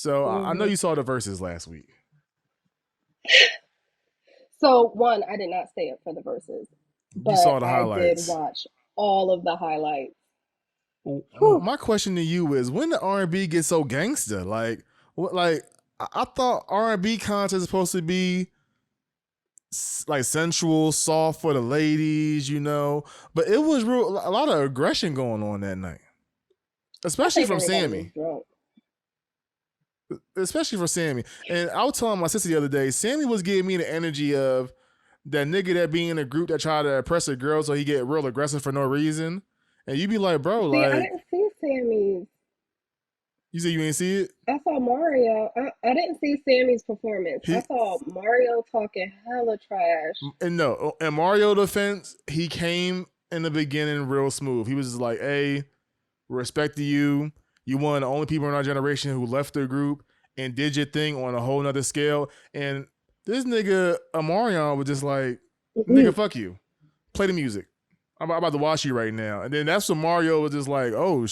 So I know you saw the verses last week. So one, I did not stay up for the verses, You but saw the I did highlights. watch all of the highlights. Whew. My question to you is, when the R&B get so gangster? Like, what? Like, I thought R&B content is supposed to be like sensual, soft for the ladies, but it was real a lot of aggression going on that night, I especially think from everybody was Sammy. drunk. Especially for Sammy. And I was telling my sister the other day, Sammy was giving me the energy of that nigga that be in a group that try to impress a girl so he get real aggressive for no reason. And you be like, bro, See, I like, didn't see Sammy's. you say you ain't see it? I saw Mario. I didn't see Sammy's performance. I He saw Mario talking hella trash. and no, in Mario defense, he came in the beginning real smooth. He was just like, hey, respect to you. You one of the only people in our generation who left the group and did your thing on a whole nother scale. And this nigga Omarion was just like, nigga, fuck you. Play the music. I'm about to watch you right now. And then that's when Mario was just like, oh,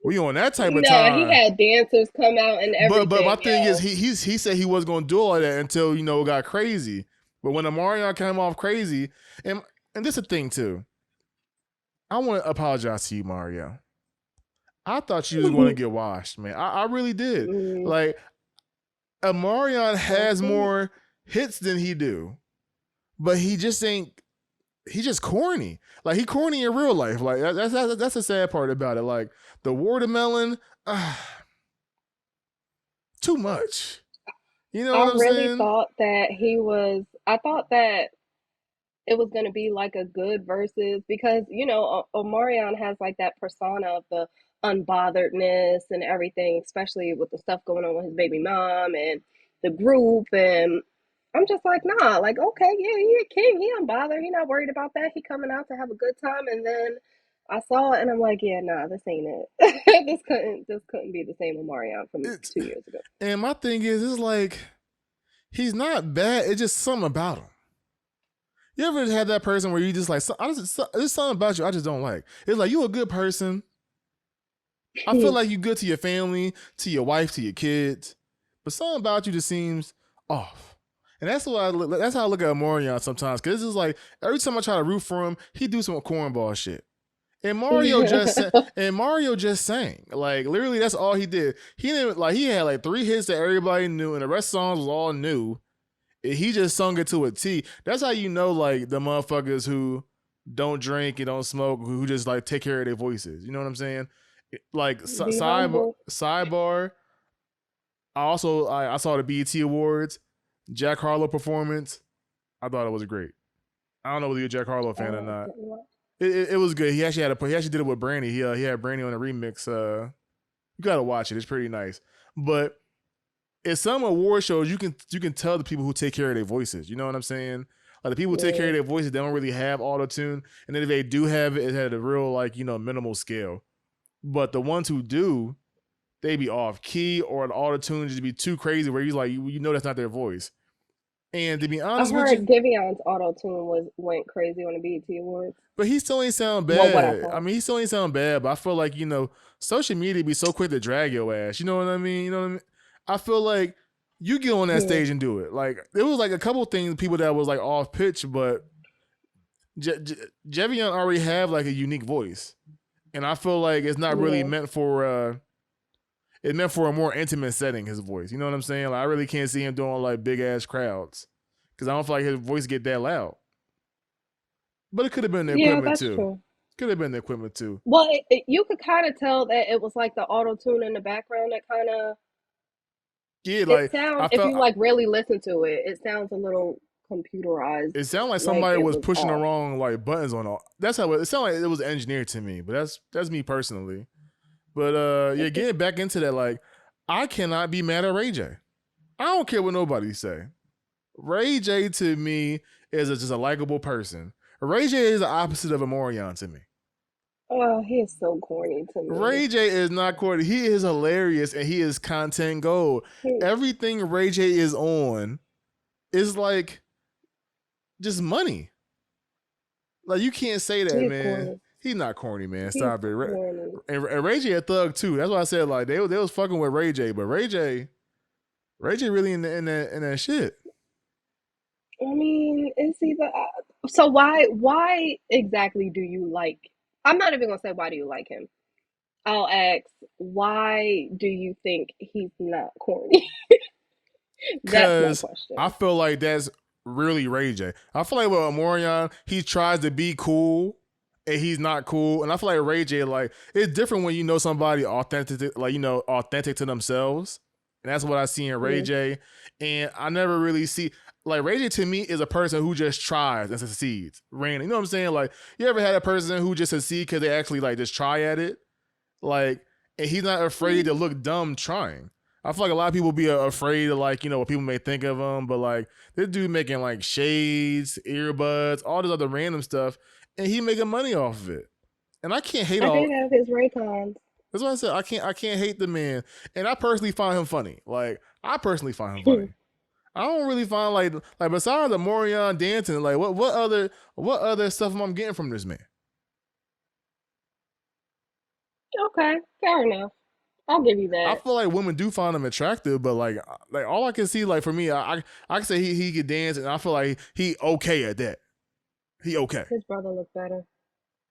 we on that type of No, he time. had dancers come out and But my everything, thing is, yo. he said he wasn't gonna do all that until it got crazy. But when Omarion came off crazy, and this is a thing too. I want to apologize to you, Mario. I thought you was going to get washed, man. I really did. Mm, Like, Omarion has okay. more hits than he do, but he just ain't. He just corny. Like, he corny in real life. Like, that's the sad part about it. Like, the watermelon, too much. You know I what I'm really saying? thought that I thought that it was going to be like a good versus because, Omarion has like that persona of the unbotheredness and everything, especially with the stuff going on with his baby mom and the group. And I'm just like, nah, like, okay, yeah, he a king. He unbothered. He not worried about that. He coming out to have a good time. And then I saw it and I'm like, yeah, nah, this ain't it. This couldn't be the same Omarion from It's 2 years ago. and my thing is, it's like he's not bad. It's just something about him. You ever had that person where you just like, there's something about you I just don't like. It's like you a good person. I feel like you good to your family, to your wife, to your kids, but something about you just seems off. And that's how I look at Omarion sometimes. Cause it's just like every time I try to root for him, he do some cornball shit. And Mario just sang. Like literally that's all he did. He didn't like he had like 3 hits that everybody knew and the rest of the songs was all new. And he just sung it to a T. That's how you know like the motherfuckers who don't drink and don't smoke, who just like take care of their voices. You know what I'm saying? Like Be humble. sidebar. I saw the BET Awards, Jack Harlow performance. I thought it was great. I don't know whether you're a Jack Harlow fan or not. It was good. He actually did it with Brandy. He had Brandy on a remix. You gotta watch it. It's pretty nice. But in some award shows, you can tell the people who take care of their voices. You know what I'm saying? Like the people who take care Yeah. of their voices, they don't really have auto tune, and then if they do have it, it had a real like minimal scale. But the ones who do, they be off key or the auto tune just be too crazy where you like you know that's not their voice. And to be I honest with you, heard Givion's auto tune went crazy on the BET Awards. but he still ain't sound Well, what I bad. I saw. mean, he still ain't sound bad, but I feel like social media be so quick to drag your ass. You know what I mean? You know what I mean? I feel like you get on that Yeah. stage and do it. Like there was like a couple things, people that was like off pitch, but Jevion already have like a unique voice, and I feel like it's not really Yeah. meant for. It's meant for a more intimate setting. His voice, you know what I'm saying? Like I really can't see him doing like big ass crowds because I don't feel like his voice get that loud. But it could have been the Yeah, equipment that's too. true. Could have been the equipment too. Well, you could kind of tell that it was like the auto tune in the background that kind of Yeah, it like sounds. I If felt you like really listen to it, it sounds a little computerized, it sounded like like somebody it was was pushing the off. wrong like buttons on all. That's how it sounded like it was engineered to me. But that's me personally. But yeah, getting back into that, like I cannot be mad at Ray J. I don't care what nobody say. Ray J to me is just a likable person. Ray J is the opposite of a Morion to me. Oh, he is so corny to me. Ray J is not corny. He is hilarious and he is content gold. He, Everything Ray J is on is like just money. Like you can't say that, he's man. corny. He's not corny, man. He's Stop it. corny. And Ray J a thug too. That's why I said like they was fucking with Ray J, but Ray J, Ray J really in that shit. I mean, it's either so why exactly do you like? I'm not even gonna say why do you like him. I'll ask why do you think he's not corny? That's my Cause I question. feel like that's really Ray J. I feel like with Omarion, he tries to be cool and he's not cool. And I feel like Ray J, like, it's different when you know somebody authentic, like, authentic to themselves. And that's what I see in Ray Mm, J. And I never really see, like, Ray J to me is a person who just tries and succeeds. Random. You know what I'm saying? Like, you ever had a person who just succeed because they actually, like, just try at it? Like, and he's not afraid to mm. look dumb trying. I feel like a lot of people be afraid of, like, what people may think of him, but like this dude making like shades, earbuds, all this other random stuff, and he making money off of it. And I can't hate I all. did have his Raycons. That's what I said. I can't hate the man, and I personally find him funny. Like, I personally find him funny. I don't really find like besides the Morion dancing, like what other stuff am I getting from this man? Okay, fair enough. I'll give you I that. feel like women do find him attractive, but like all I can see, like for me, I can say he could dance, and I feel like he okay at that. He okay. His brother looked better.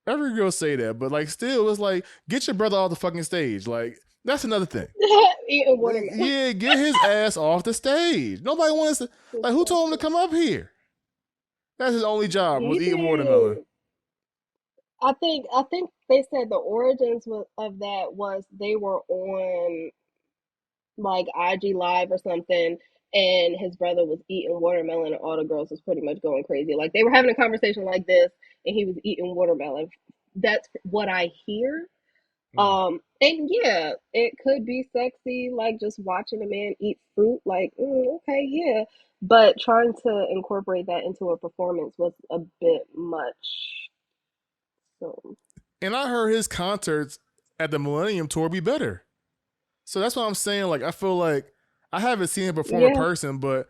Every girl say that, but like still, it's like get your brother off the fucking stage. Like that's another thing. Eating watermelon. Yeah, get his ass off the stage. Nobody wants to. Like, who told him to Disgusting. come up here? That's his only job He was eating watermelon. did. I think they said the origins of that was they were on like IG Live or something, and his brother was eating watermelon, and all the girls was pretty much going crazy. Like they were having a conversation like this, and he was eating watermelon. That's what I hear. Mm. And yeah, it could be sexy, like just watching a man eat fruit. Like, okay, yeah, but trying to incorporate that into a performance was a bit much. So And I heard his concerts at the Millennium Tour be better. So that's what I'm saying. Like, I feel like I haven't seen him perform in yeah, person, but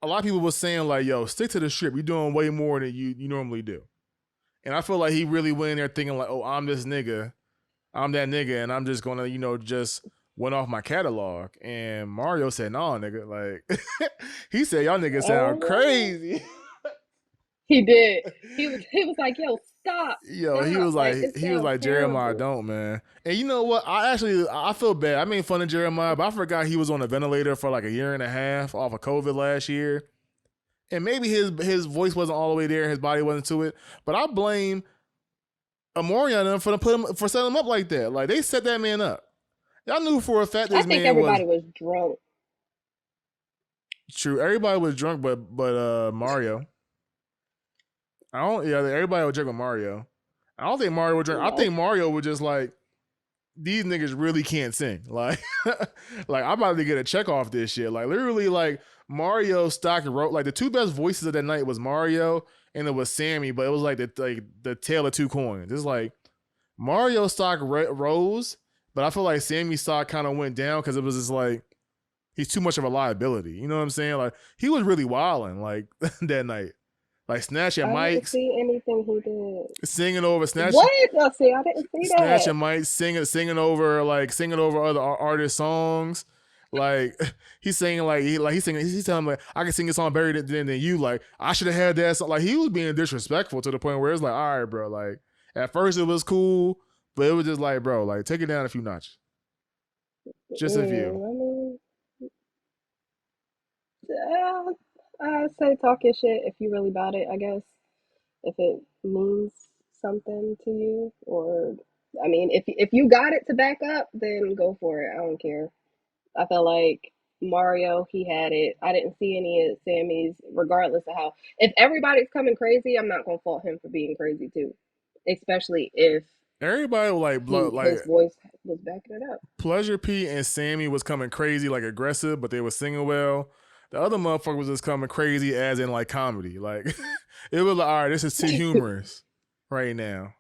a lot of people were saying like, "Yo, stick to the script. You're doing way more than you normally do." And I feel like he really went in there thinking like, "Oh, I'm this nigga, I'm that nigga, and I'm just gonna, just went off my catalog." And Mario said, "No, nigga." Like, he said, "Y'all niggas sound oh, crazy." he did. He was like, "Yo, stop, Yo, he stop! was Like like it he was sounds like Jeremiah, terrible." don't, man. And you know what? I feel bad. I made fun of Jeremiah, but I forgot he was on a ventilator for like a year and a half off of COVID last year. And maybe his voice wasn't all the way there, his body wasn't to it. But I blame Omarion for setting him up like that. Like they set that man up. Y'all knew for a fact I this think man was everybody was drunk. true. Everybody was drunk, but Mario. I don't. Yeah, everybody was drunk with Mario. I don't think Mario would drink. I No, think Mario would just like these niggas really can't sing. Like, like I'm about to get a check off this shit. Like literally, like Mario stock wrote like the two best voices of that night was Mario and it was Sammy, but it was like the tail of two coins. It's like Mario stock rose, but I feel like Sammy's stock kind of went down because it was just like he's too much of a liability. You know what I'm saying? Like he was really wilding like that night, like snatching I didn't mics, see anything he did. singing over What? I see. I didn't see that. snatching mics, singing over other artists' songs. Like he's singing he's telling him like I can sing a song better than you. Like I should have had that song. Like he was being disrespectful to the point where it's like, all right, bro. Like at first it was cool, but it was just like, bro, like take it down a few notches, just a few. I mean, I say talking shit if you really about it. I guess if it means something to you, or I mean, if you got it to back up, then go for it. I don't care. I felt like Mario, he had it. I didn't see any of Sammy's, regardless of how. If everybody's coming crazy, I'm not gonna fault him for being crazy too, especially if Everybody his voice was backing it up. Pleasure P and Sammy was coming crazy, like aggressive, but they were singing well. The other motherfucker was just coming crazy as in like comedy. Like it was like, all right, this is too humorous right now.